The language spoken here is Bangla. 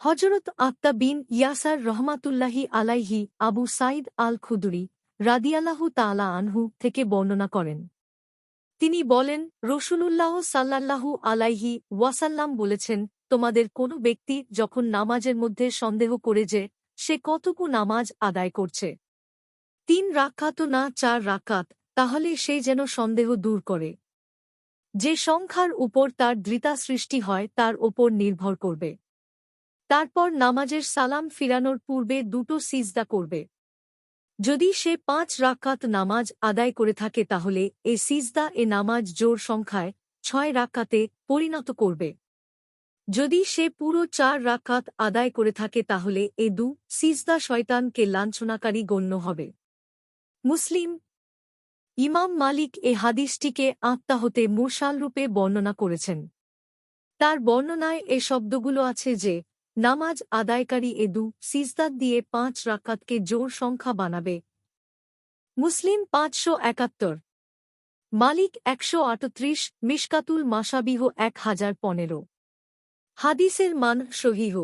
হযরত আত্তা বিন ইয়াসার রহমাতুল্লাহি আলাইহি আবু সাঈদ আল খুদরি রাদিয়াল্লাহু তাআলা আনহু থেকে বর্ণনা করেন। তিনি বলেন, রাসূলুল্লাহ সাল্লাল্লাহু আলাইহি ওয়াসাল্লাম বলেছেন, তোমাদের কোনো ব্যক্তি যখন নামাজের মধ্যে সন্দেহ করে যে সে কতটুকু নামাজ আদায় করছে, ৩ রাকাত না ৪ রাকাত, তাহলে সে যেন সন্দেহ দূর করে। যে সংখ্যার উপর তার দৃঢ়তা সৃষ্টি হয় তার ওপর নির্ভর করবে। তারপর নামাজের সালাম ফিরানোর পূর্বে ২টো সিজদা করবে। যদি সে ৫ রাকাত নামাজ আদায় করে থাকে তাহলে এ সিজদা এ নামাজ জোড় সংখ্যায় ৬ রাকাতে পরিণত করবে। যদি সে পুরো ৪ রাকাত আদায় করে থাকে তাহলে এ সিজদা শয়তানকে লাঞ্ছনাকারী গণ্য হবে। মুসলিম। ইমাম মালিক এ হাদিসটিকে আত্মা হতে মুরসালরূপে বর্ণনা করেছেন। তার বর্ণনায় এ শব্দগুলো আছে যে, নামাজ আদায়কারী এ সিজদাত দিয়ে ৫ রাকাতকে জোড় সংখ্যা বানাবে। মুসলিম ৫৭১। মালিক ১৩৮, মিশকাতুল মাসাবিহ ১০১৫। হাদিসের মান সহিহ।